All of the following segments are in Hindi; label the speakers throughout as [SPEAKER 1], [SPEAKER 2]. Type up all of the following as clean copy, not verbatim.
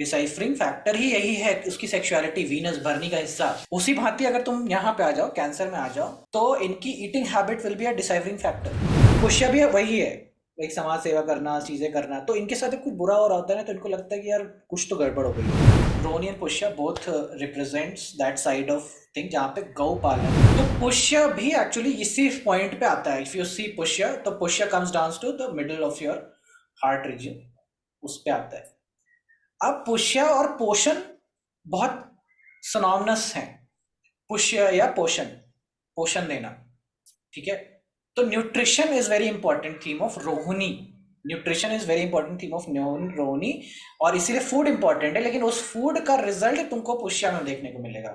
[SPEAKER 1] डिसाइफरिंग फैक्टर ही यही है कि उसकी सेक्सुअलिटी, वीनस, भरनी का हिस्सा। उसी भांति अगर तुम यहाँ पे आ जाओ, कैंसर में आ जाओ, तो इनकी eating habit will be a deciphering factor. Pushya भी वही है, एक समाज सेवा करना, चीजें करना। तो इनके साथ कुछ बुरा हो रहा होता है ना, तो इनको लगता है कि यार कुछ तो गड़बड़ हो गई है। Rohini and Pushya both represents that side of thing जहाँ पे गौ पालन। तो पुष्य भी एक्चुअली इसी पॉइंट पे आता है। इफ यू सी पुष्य, तो Pushya comes down to the middle of your heart region, उस पे आता है। अब पुष्य और पोषण बहुत सिनोनिमस हैं। पुष्य या पोषण, पोषण देना, ठीक है। तो nutrition is very important theme of Rohini. Nutrition is very important theme of Rohini, और इसीलिए फूड इंपॉर्टेंट है। लेकिन उस फूड का रिजल्ट तुमको पुष्य में देखने को मिलेगा,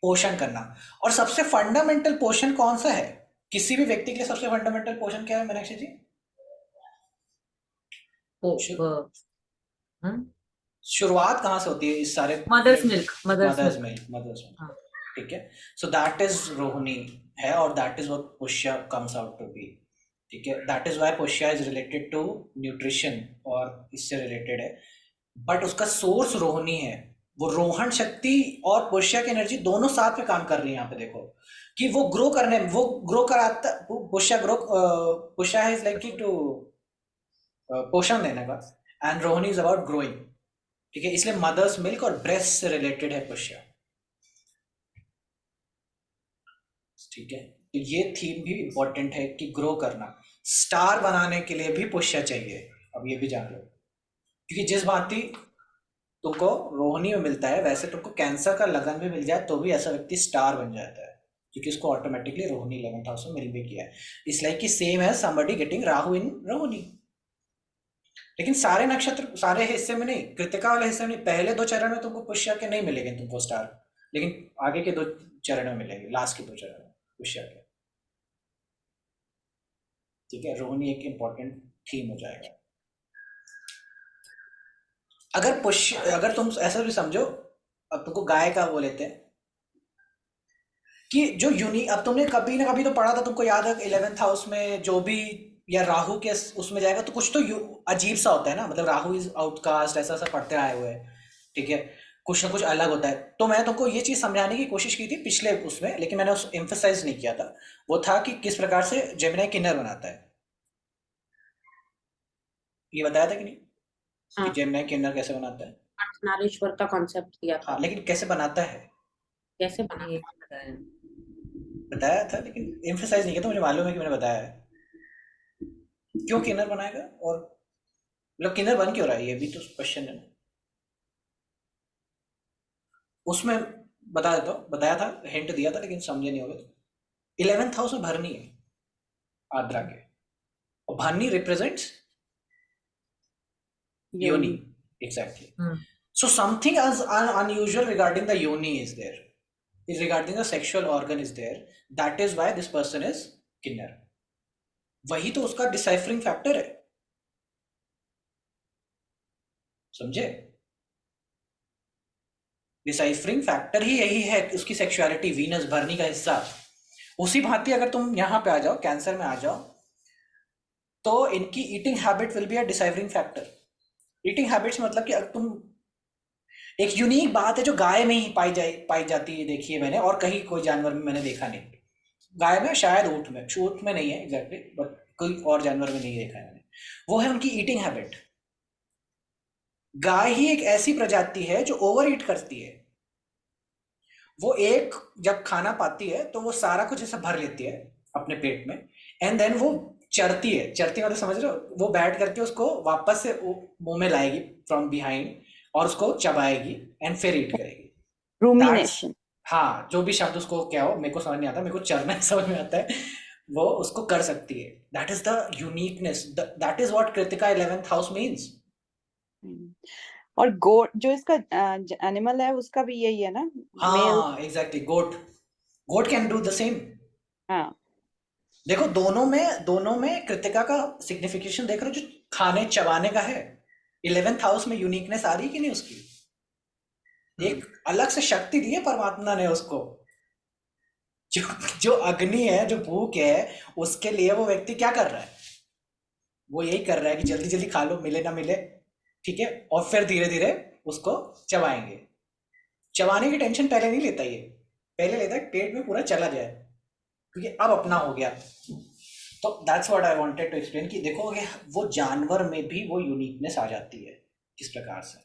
[SPEAKER 1] पोषण करना। और सबसे फंडामेंटल पोषण कौन सा है किसी भी व्यक्ति के लिए? सबसे फंडामेंटल पोषण क्या है मीनाक्षी जी? शुरुआत कहाँ से होती है इस सारे?
[SPEAKER 2] Mother's milk.
[SPEAKER 1] मदर्स मिल्क,
[SPEAKER 2] हाँ।
[SPEAKER 1] ठीक है। सो दैट इज रोहिणी है, और that is what Pushya comes out to be, ठीक है। That is why Pushya is related to nutrition, और इससे रिलेटेड है। बट उसका सोर्स रोहिणी है। वो रोहन शक्ति और पुष्य की एनर्जी दोनों साथ में काम कर रही है। यहाँ पे देखो कि वो ग्रो करने, वो ग्रो कराता, Pushya grow, Pushya is like to पोषण देने का, and Rohini is about growing, ठीक है। इसलिए मदर्स मिल्क और ब्रेस्ट से रिलेटेड है पुष्य, ठीक है। तो ये थीम भी इंपॉर्टेंट है कि ग्रो करना। स्टार बनाने के लिए भी पुष्य चाहिए, अब ये भी जान लो। क्योंकि जिस भांति तुमको रोहिणी में मिलता है, वैसे तुमको कैंसर का लगन भी मिल जाए तो भी ऐसा व्यक्ति स्टार बन जाता है, क्योंकि उसको ऑटोमेटिकली रोहिणी 11th हाउस में मिल भी किया है। इस लाइक कि सेम है समबडी गेटिंग राहु इन रोहिणी। लेकिन सारे नक्षत्र, सारे हिस्से में नहीं, कृतिका वाले हिस्से में नहीं। पहले 2 चरण में तुमको पुष्य के नहीं मिलेंगे तुमको स्टार, लेकिन आगे के 2 चरण में मिलेंगे, लास्ट के 2 चरण में पुष्य के, ठीक है। रोहिणी एक इंपॉर्टेंट थीम हो जाएगा। अगर पुष्य, अगर तुम ऐसा भी समझो, अब तुमको गाय का वो लेते हैं कि जो यूनिक, अब तुमने कभी ना कभी तो पढ़ा था, तुमको याद है 11th हाउस में जो भी, या राहु के उसमें जाएगा तो कुछ तो अजीब सा होता है ना, मतलब राहु इज आउटकास्ट, ऐसा ऐसा पढ़ते आए हुए हैं, ठीक है। कुछ ना कुछ अलग होता है। तो मैं तुमको ये चीज समझाने की कोशिश की थी पिछले उसमें, लेकिन मैंने उस एम्फेसाइज नहीं किया था। वो था कि किस प्रकार से जेमिनी किन्नर बनाता है, ये बताया था कि नहीं, कि
[SPEAKER 2] हाँ,
[SPEAKER 1] जेमिनी किन्नर कैसे बनाता है?
[SPEAKER 2] अर्धनारीश्वर का कॉन्सेप्ट दिया
[SPEAKER 1] हाँ,
[SPEAKER 2] था।
[SPEAKER 1] लेकिन कैसे बनाता है
[SPEAKER 2] कैसे बनाया?
[SPEAKER 1] बताया था, लेकिन एम्फेसाइज नहीं किया। तो मुझे मालूम है कि मैंने बताया है। क्यों किन्नर बनाएगा, और मतलब किन्नर बन क्यों रहा है, ये भी तो क्वेश्चन है ना। उसमें बता देता हूँ, बताया था, हिंट दिया था, लेकिन समझे नहीं होगे। 11th हाउस में भरनी है, आद्रा के, और भरनी रिप्रेजेंट्स योनि,
[SPEAKER 2] योनि।
[SPEAKER 1] Exactly.
[SPEAKER 2] Hmm.
[SPEAKER 1] So something as unusual regarding the yoni is there, is regarding the sexual organ is there, that is why this person is किन्नर। वही तो उसका डिसाइफरिंग फैक्टर है, समझे? डिसाइफरिंग फैक्टर ही यही है कि उसकी सेक्सुअलिटी, वीनस, भरनी का हिस्सा। उसी भांति अगर तुम यहाँ पे आ जाओ, कैंसर में आ जाओ, तो इनकी eating habit will be a deciphering factor. Eating habits मतलब कि अगर तुम, एक यूनिक बात है जो गाय में ही पाई जाती है, देखी है मैंने, और कहीं कोई जानवर में मैंने देखा नहीं। गाय में, शायद ऊँट में, ऊँट में नहीं है एग्जैक्टली, बट कोई और जानवर में नहीं देखा है मैंने। वो है उनकी ईटिंग हैबिट। गाय ही एक ऐसी प्रजाति है जो ओवर ईट करती है। वो एक जब खाना पाती है तो वो सारा कुछ ऐसा भर लेती है अपने पेट में, एंड देन वो चरती है। चरती मतलब समझ रहे हो, वो बैठ करके उसको वापस से मुंह में लाएगी फ्रॉम बिहाइंड, और उसको चबाएगी, एंड फिर ईट करेगी। That's,
[SPEAKER 3] rumination.
[SPEAKER 1] हाँ, जो भी शब्द उसको क्या हो, मेरे को समझ नहीं आता, मेरे को चरना ही समझ में आता है। वो उसको कर सकती है। That is the uniqueness, that is what Kritika 11th house means.
[SPEAKER 3] और गोट जो इसका एनिमल है उसका भी यही है ना, मेल।
[SPEAKER 1] हाँ exactly, goat, goat can do the same.
[SPEAKER 3] हाँ।
[SPEAKER 1] देखो दोनों में कृतिका का सिग्निफिकेशन देख रहे हो, जो खाने चबाने का है। 11th हाउस में यूनिकनेस आ रही कि नहीं उसकी? एक अलग से शक्ति दी है परमात्मा ने उसको। जो जो अग्नि है, जो भूख है, उसके लिए वो व्यक्ति क्या कर रहा है? वो यही कर रहा है कि जल्दी जल्दी खा लो, मिले ना मिले, ठीक है, और फिर धीरे धीरे उसको चबाएंगे। चबाने की टेंशन पहले नहीं लेता ये, पहले लेता है पेट में पूरा चला जाए, क्योंकि अब अपना हो गया। तो that's what I wanted to explain कि देखो कि वो जानवर में भी वो यूनिकनेस आ जाती है किस प्रकार से।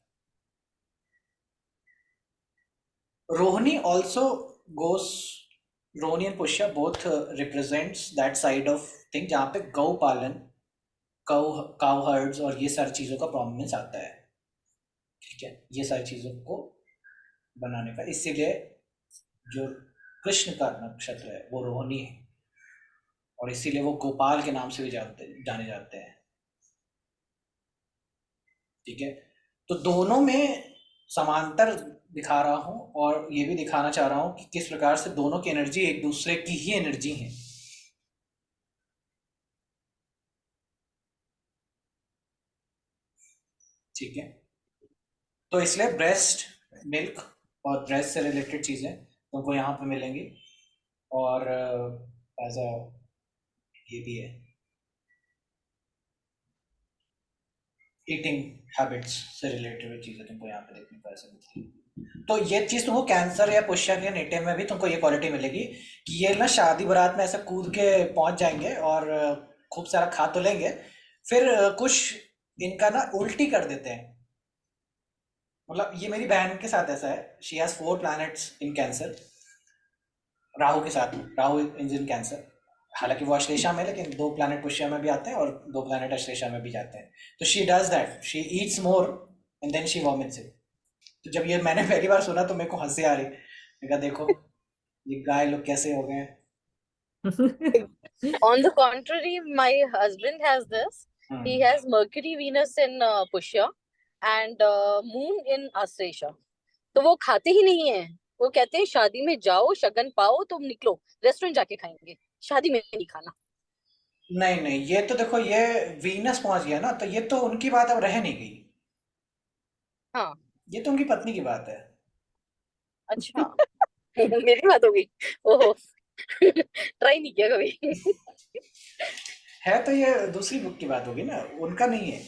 [SPEAKER 1] Rohini also goes, Rohini and Pushya both represents that side of thing जहाँ पे गौ पालन, काउ हर्ड्स और ये सारी चीज़ों का प्रोमिनेंस आता है। ठीक है, ये सारी चीज़ों को बनाने का, इसीलिए जो कृष्ण का नक्षत्र है वो रोहिणी है, और इसीलिए वो गोपाल के नाम से भी जाने जाते हैं। ठीक है, तो दोनों में समांतर दिखा रहा हूँ, और ये भी दिखाना चाह रहा हूँ कि किस प्रकार से दोनों की एनर्जी एक दूसरे की ही एनर्जी है। ठीक है, तो इसलिए ब्रेस्ट मिल्क और ब्रेस्ट से रिलेटेड चीज़ें तुमको यहाँ पे मिलेंगी, और एज अ ये भी है ईटिंग हैबिट्स से रिलेटेड चीज़ें तुमको यहाँ पे देखने को ऐसे मिलती है। तो ये चीज़ तुमको कैंसर या पुष्या के नेटिव में भी तुमको ये क्वालिटी मिलेगी कि ये ना शादी बारात में ऐसे कूद के पहुंच जाएंगे और खूब सारा खा तो लेंगे, फिर कुछ इनका ना उल्टी कर देते हैं। मतलब ये मेरी बहन के साथ ऐसा है, she has 4 planets in cancer, Rahu के साथ, राहु इन कैंसर। हालांकि वो अश्लेषा में, लेकिन 2 प्लैनेट पुष्या में भी आते हैं और 2 प्लैनेट अश्लेषा में भी जाते हैं। तो she does that, she eats more and then she vomits it. तो जब ये मैंने पहली बार सुना तो मेरे को हंसी आ रही, मैं कहा देखो ये गाय लोग कैसे हो गए हैं।
[SPEAKER 4] On the contrary, my husband has this. He has Mercury, Venus in Pushya and Moon in Astrasha. तो वो खाते ही नहीं है। वो कहते हैं शादी में जाओ, शगन पाओ, तुम निकलो, रेस्टोरेंट जाके खाएंगे, शादी में नहीं खाना।
[SPEAKER 1] नहीं नहीं, ये तो देखो ये वीनस पहुंच गया ना, तो ये तो उनकी बात अब रह नहीं गई।
[SPEAKER 4] हाँ,
[SPEAKER 1] ये तो उनकी पत्नी की बात है।
[SPEAKER 4] अच्छा। मेरी बात हो गई। ओहो। ट्राई नहीं किया कभी।
[SPEAKER 1] है तो ये दूसरी बुक की बात होगी ना, उनका नहीं है।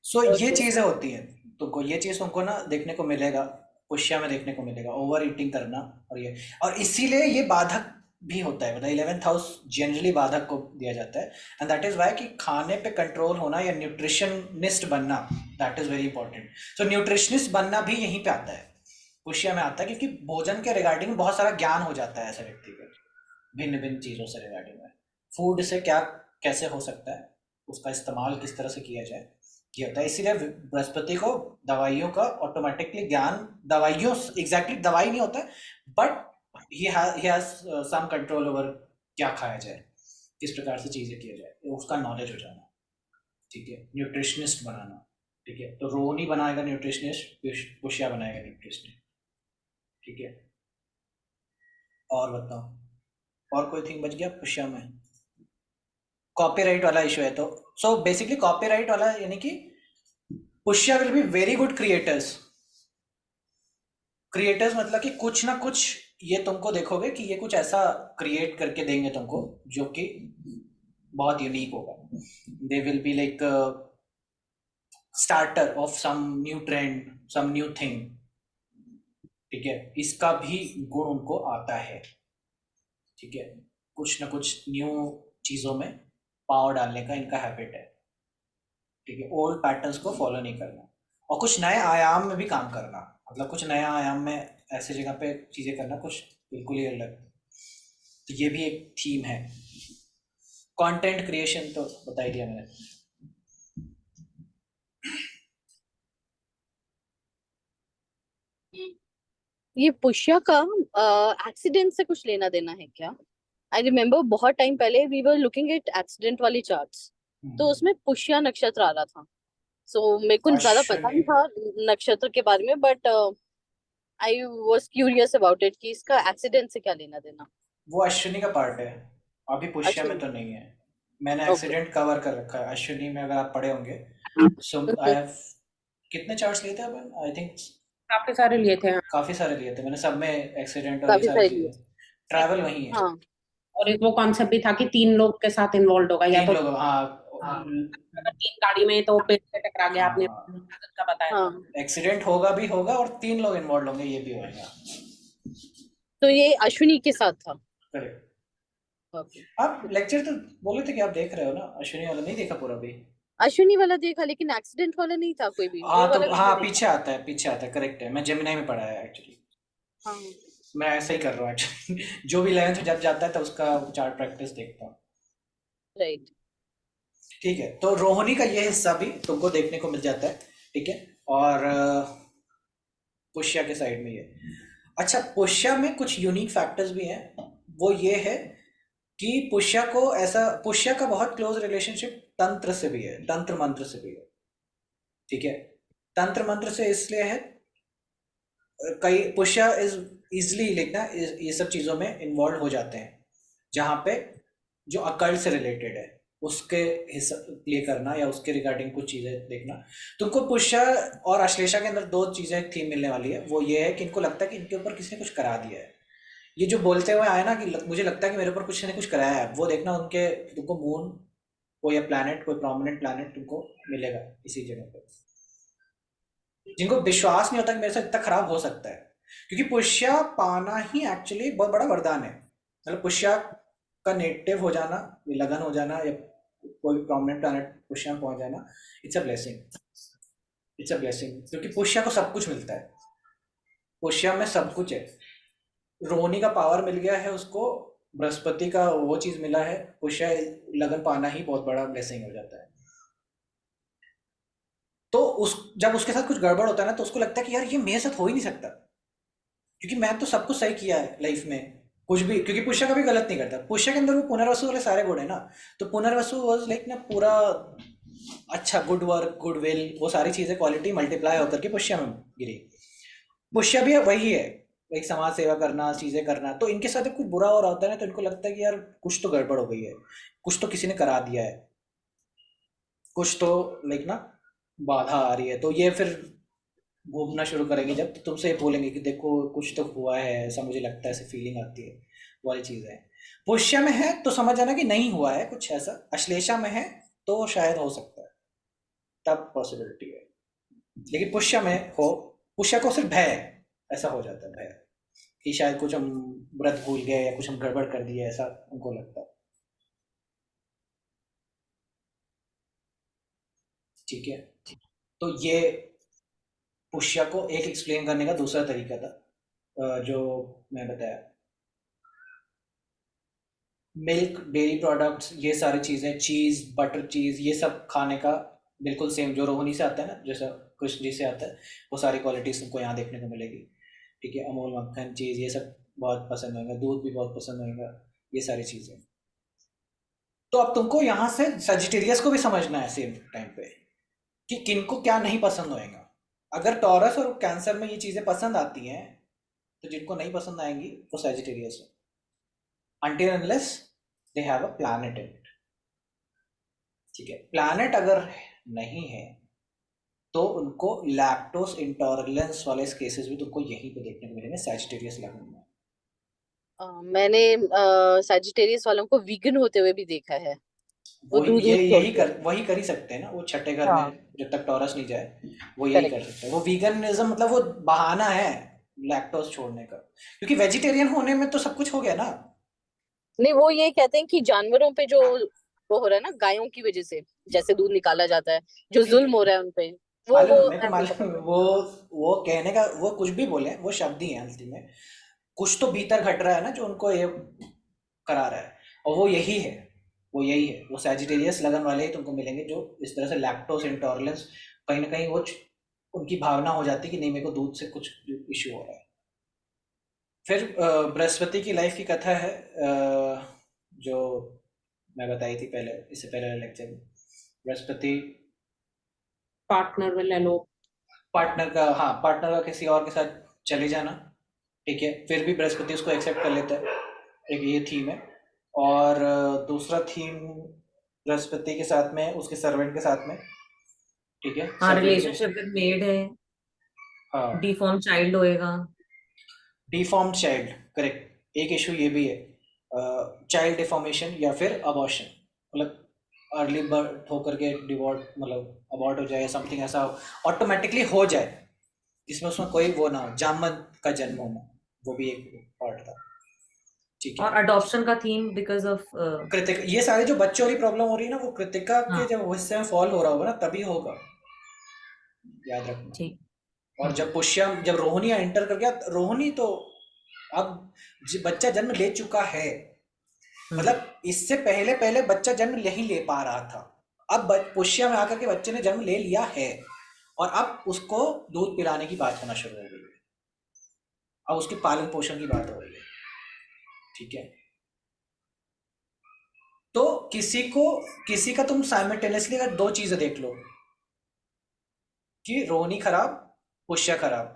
[SPEAKER 1] सो ये चीजें होती हैं, तुमको ये चीज तुमको ना देखने को मिलेगा, पुष्या में देखने को मिलेगा, ओवर ईटिंग करना। और ये, और इसीलिए ये बाधक भी होता है, मतलब 11th हाउस जनरली बाधक को दिया जाता है। एंड दैट इज वाई कि खाने पे कंट्रोल होना या न्यूट्रिशनिस्ट बनना, that is very important. So nutritionist बनना भी यहीं पे आता है, पुष्या में आता है, क्योंकि भोजन के रिगार्डिंग बहुत सारा ज्ञान हो जाता है ऐसे व्यक्ति को, भिन्न भिन्न चीज़ों से रिगार्डिंग में, फूड से क्या कैसे हो सकता है, उसका इस्तेमाल किस तरह से किया जाए, ये होता है। इसीलिए बृहस्पति को दवाइयों का ऑटोमेटिकली ज्ञान, दवाइयों एग्जैक्टली दवाई नहीं होता है, but he has some control over क्या खाया जाए, किस प्रकार से चीज़ें किया जाए, उसका नॉलेज हो जाना। ठीक है, न्यूट्रिशनिस्ट बनाना। ठीक है, तो रोहिणी बनाएगा न्यूट्रिशनिस्ट, पुष्या बनाएगा न्यूट्रिशनिस्ट। ठीक है, और बताओ और कोई थिंग बच गया पुष्या में? कॉपीराइट वाला इशू है, तो सो बेसिकली कॉपीराइट वाला यानी कि Pushya will be very good creators. Creators मतलब कि कुछ ना कुछ ये तुमको देखोगे कि ये कुछ ऐसा क्रिएट करके देंगे तुमको जो कि बहुत यूनिक होगा। They will be like starter of some new trend, some new thing. ठीक है, इसका भी गुण उनको आता है। ठीक है, कुछ ना कुछ न्यू चीज़ों में पावर डालने का इनका हैबिट है। ठीक है, ओल्ड पैटर्न्स को फॉलो नहीं करना, और कुछ नए आयाम में भी काम करना, मतलब कुछ नया आयाम में ऐसे जगह पे चीज़ें करना, कुछ बिल्कुल ही अलग। तो ये भी एक थीम है। कंटेंट क्रिएशन तो बता ही दिया मैंने।
[SPEAKER 4] ये पुष्या का एक्सीडेंट से कुछ लेना देना है क्या? आई रिमेम्बर बहुत टाइम पहले we were looking at accident वाली चार्ट्स, तो उसमें पुष्या नक्षत्र आ रहा था। सो मेरे को ज्यादा पता नहीं था नक्षत्र के बारे में, but I was curious about it कि इसका एक्सीडेंट से क्या लेना देना।
[SPEAKER 1] वो अश्विनी का पार्ट है, अभी पुष्या में तो नहीं है। मैंने एक्सीडेंट कवर कर रखा है अश्विनी में, अगर आप पढ़े होंगे। सो आई हैव कितने चार्ट्स लिए थे अपन? आई थिंक
[SPEAKER 2] काफी सारे लिए थे।
[SPEAKER 1] काफी सारे लिए थे मैंने, सब में एक्सीडेंट और ये सारी चीजें, ट्रैवल वही है।
[SPEAKER 4] हाँ,
[SPEAKER 2] और एक वो कॉन्सेप्ट भी था कि 3 लोग के साथ इन्वॉल्व होगा, या
[SPEAKER 1] 3
[SPEAKER 2] तो
[SPEAKER 1] लोग, हाँ,
[SPEAKER 2] हाँ, अगर 3 गाड़ी में तो पेड़ से टकरा गया, आपने
[SPEAKER 1] हाँ
[SPEAKER 2] हादसा का बताया था।
[SPEAKER 4] हाँ,
[SPEAKER 1] एक्सीडेंट होगा भी होगा और 3 लोग इन्वॉल्व होंगे, ये भी होगा।
[SPEAKER 4] तो ये अश्विनी के साथ था।
[SPEAKER 1] करेक्ट।
[SPEAKER 4] ओके।
[SPEAKER 1] आप लेक्चर तो बोले थे कि आप देख रहे हो ना, अश्विनी वाला नहीं देखा पूरा भी?
[SPEAKER 4] अश्विनी वाला देखा, लेकिन एक्सीडेंट वाला नहीं था कोई भी, वो
[SPEAKER 1] हाँ तो
[SPEAKER 4] वाला
[SPEAKER 1] हाँ,
[SPEAKER 4] वीडियो
[SPEAKER 1] पीछे आता है, पीछे आता है, करेक्ट है। मैं जेमिनाई में पढ़ा है एक्चुअली।
[SPEAKER 4] देखा। हाँ,
[SPEAKER 1] मैं ऐसा ही कर रहा हूँ एक्चुअली जो भी 11th जब जाता है तो उसका चार्ट प्रैक्टिस देखता हूँ।
[SPEAKER 4] राइट।
[SPEAKER 1] ठीक है, तो रोहिणी का ये हिस्सा भी तुमको देखने को मिल जाता है। ठीक है, और पुष्या के साइड में ये। अच्छा, पुष्या में कुछ यूनिक फैक्टर्स भी हैं। वो ये है कि पुष्या का बहुत क्लोज रिलेशनशिप तंत्र से भी है, तंत्र मंत्र से भी है। ठीक है, तंत्र मंत्र से इसलिए है, कई पुष्या इज इजली लिखना ये सब चीज़ों में इन्वॉल्व हो जाते हैं, जहाँ पे जो अकल्ट से रिलेटेड है उसके हिस्सा प्ले करना या उसके रिगार्डिंग कुछ चीज़ें देखना। तुमको पुष्या और अश्लेषा के अंदर 2 चीज़ें थीम मिलने वाली है। वो ये है कि इनको लगता है कि इनके ऊपर किसी ने कुछ करा दिया है। ये जो बोलते हुए आए ना कि मुझे लगता है कि मेरे ऊपर कुछ ने कुछ कराया है, वो देखना उनके, तुमको मून कोई या प्लैनेट, कोई प्रोमिनेंट प्लैनेट तुमको मिलेगा इसी जगह पे, जिनको विश्वास नहीं होता कि मेरे साथ इतना खराब हो सकता है। क्योंकि पुष्या पाना ही एक्चुअली बहुत बड़ा वरदान है। मतलब पुष्या का नेटिव हो जाना, लगन हो जाना, या कोई प्रोमिनेंट प्लैनेट पुष्या में पहुंच जाना, it's a blessing. It's a blessing, क्योंकि पुष्या को सब कुछ मिलता है। पुष्या में सब कुछ है। रोहिणी का पावर मिल गया है उसको, बृहस्पति का वो चीज मिला है, पुष्या लगन पाना ही बहुत बड़ा ब्लेसिंग हो जाता है। तो उस जब उसके साथ कुछ गड़बड़ होता है ना, तो उसको लगता है कि यार ये मेरे साथ हो ही नहीं सकता, क्योंकि मैं तो सब कुछ सही किया है लाइफ में, कुछ भी, क्योंकि पुष्या कभी गलत नहीं करता। पुष्या के अंदर वो पुनर्वसु वाले सारे गुण है ना, तो पुनर्वसु वाज लाइक ना पूरा अच्छा, गुड वर्क, गुड विल, वो सारी चीजें क्वालिटी मल्टीप्लाई होकर के पुष्या में गिरी। पुष्या भी वही है, एक समाज सेवा करना, चीजें करना। तो इनके साथ जब कुछ बुरा हो रहा होता है ना, तो इनको लगता है कि यार कुछ तो गड़बड़ हो गई है, कुछ तो किसी ने करा दिया है, कुछ तो लाइक ना बाधा आ रही है। तो ये फिर घूमना शुरू करेंगे जब, तो तुमसे ये बोलेंगे कि देखो कुछ तो हुआ है, ऐसा मुझे लगता है, ऐसी फीलिंग आती है, वो वाली चीज़ है। पुष्य में है तो समझ जाना कि नहीं हुआ है कुछ ऐसा। अश्लेषा में है तो शायद हो सकता है, तब पॉसिबिलिटी है। लेकिन पुष्य में हो, पुष्य को सिर्फ भय, ऐसा हो जाता है भय कि शायद कुछ हम व्रत भूल गए या कुछ हम गड़बड़ कर दिए, ऐसा उनको लगता है। ठीक है, तो ये पुष्य को एक एक्सप्लेन करने का दूसरा तरीका था, जो मैं बताया। मिल्क, डेयरी प्रोडक्ट्स, ये सारी चीज़ें, चीज़, बटर चीज़, ये सब खाने का बिल्कुल सेम जो रोहिणी से आता है ना, जैसा कृष्ण जी से आता है, वो सारी क्वालिटीज तुमको यहाँ देखने को मिलेगी। ठीक है, अमूल मक्खन, चीज़, ये सब बहुत पसंद होगा, दूध भी बहुत पसंद होगा, ये सारी चीज़ें। तो अब तुमको यहाँ से सजिटेरियस को भी समझना है सेम टाइम पे, कि किनको क्या नहीं पसंद होएगा। अगर टॉरस और कैंसर में ये चीज़ें पसंद आती हैं, तो जिनको नहीं पसंद आएंगी वो सजिटेरियस है, until unless they have a planet in it। ठीक है, प्लैनेट अगर नहीं है तो उनको लैक्टोस इंटॉलरेंस वाले केसेस भी तुमको यहीं पे देखने को मिलेंगे, सैजिटेरियस लेवल में।
[SPEAKER 4] मैंने सैजिटेरियस वालों को वीगन होते हुए भी देखा है, वो
[SPEAKER 1] वो
[SPEAKER 4] दूध
[SPEAKER 1] ये
[SPEAKER 4] दूध
[SPEAKER 1] यही
[SPEAKER 4] छोड़ते
[SPEAKER 1] कर
[SPEAKER 4] हैं।
[SPEAKER 1] वही कर ही सकते हैं ना, वो छठे घर
[SPEAKER 3] हाँ,
[SPEAKER 1] में जब तक टॉरस नहीं जाए वो यही
[SPEAKER 4] करेक्ट।
[SPEAKER 1] कर सकते हैं। वो वीगनिज्म मतलब वो बहाना है लैक्टोस छोड़ने का, क्योंकि वेजिटेरियन होने में तो सब कुछ हो गया ना।
[SPEAKER 4] नहीं, वो ये कहते हैं कि जानवरों पे जो वो हो रहा है ना, गायों की वजह से जैसे दूध निकाला जाता है, जो
[SPEAKER 1] ठीक है,
[SPEAKER 4] जुल्म हो रहा है उनपे,
[SPEAKER 1] मालूम
[SPEAKER 4] वो
[SPEAKER 1] मेरे को,
[SPEAKER 4] मेरे को नहीं पता
[SPEAKER 1] मालूम
[SPEAKER 4] था।
[SPEAKER 1] वो कहने का, वो कुछ भी बोले, वो शब्द ही है अंतिम में। कुछ तो भीतर घट रहा है ना जो उनको ये करा रहा है, और वो यही है, वो यही है। वो सैजिटेरियस लगन वाले ही तुमको मिलेंगे जो इस तरह से लैक्टोस इंटॉलरेंस, कहीं ना कहीं वो उनकी भावना हो जाती है कि नहीं, मेरे को दूध से कुछ इश्यू हो रहा है। फिर बृहस्पति की लाइफ की कथा है, जो मैं बताई थी पहले, इससे पहले लेक्चर में। बृहस्पति
[SPEAKER 2] पार्टनर में ले लो।
[SPEAKER 1] पार्टनर का, हाँ, पार्टनर का किसी और के साथ चले जाना। ठीक है, फिर भी बृहस्पति उसको एक्सेप्ट कर लेता है, एक ये थीम है। और दूसरा थीम बृहस्पति के साथ में उसके सर्वेंट के साथ में। ठीक है,
[SPEAKER 5] हाँ,
[SPEAKER 1] सर्वेंट के,
[SPEAKER 5] रिलेशनशिप विद मेड है,
[SPEAKER 1] हाँ,
[SPEAKER 5] डिफॉर्म चाइल्ड होएगा।
[SPEAKER 1] Deformed child, correct. एक इशू ये भी है, चाइल्ड डिफॉर्मेशन या फिर अबॉर्शन, मतलब अर्ली बर्थ होकर के डिवॉर्ट मतलब अबॉर्ट हो जाए या समथिंग ऐसा ऑटोमेटिकली हो जाए, जिसमें उसमें कोई वो ना हो, जामन का जन्म होना, वो भी एक पार्ट था। ठीक
[SPEAKER 5] और
[SPEAKER 1] है,
[SPEAKER 5] अडॉप्शन का थीम बिकॉज ऑफ
[SPEAKER 1] कृतिक, ये सारे जो बच्चों वाली प्रॉब्लम हो रही है ना, वो कृतिका के
[SPEAKER 5] हाँ
[SPEAKER 1] जब वो हिस्से में फॉल हो रहा होगा ना तभी होगा, याद रखना।
[SPEAKER 5] ठीक।
[SPEAKER 1] और जब पुष्यम, जब रोहिणी एंटर कर गया, रोहिणी तो अब बच्चा जन्म ले चुका है, मतलब इससे पहले पहले बच्चा जन्म नहीं ले पा रहा था, अब पुष्य में आकर के बच्चे ने जन्म ले लिया है, और अब उसको दूध पिलाने की बात होना शुरू हो गई है, अब उसके पालन पोषण की बात हो रही है। ठीक है, तो किसी का तुम साइमल्टेनियसली अगर दो चीजें देख लो कि रोहिणी खराब, पुष्य खराब,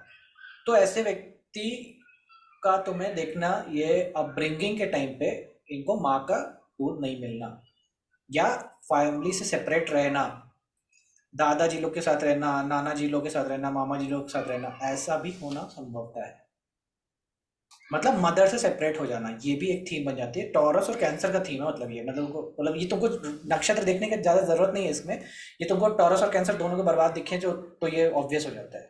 [SPEAKER 1] तो ऐसे व्यक्ति का तुम्हें देखना, ये अपब्रिंगिंग के टाइम पे इनको माँ का दूध नहीं मिलना, या फैमिली से सेपरेट रहना, दादाजी लोग के साथ रहना, नाना जी लोग के साथ रहना, मामा जी लोग के साथ रहना, ऐसा भी होना संभवता है, मतलब मदर से सेपरेट हो जाना, ये भी एक थीम बन जाती है। टॉरस और कैंसर का थीम है, मतलब ये मतलब ये तुमको नक्षत्र देखने की ज्यादा जरूरत नहीं है इसमें, ये तुमको टॉरस और कैंसर दोनों को बर्बाद दिखे जो, तो ये ऑब्वियस हो जाता है।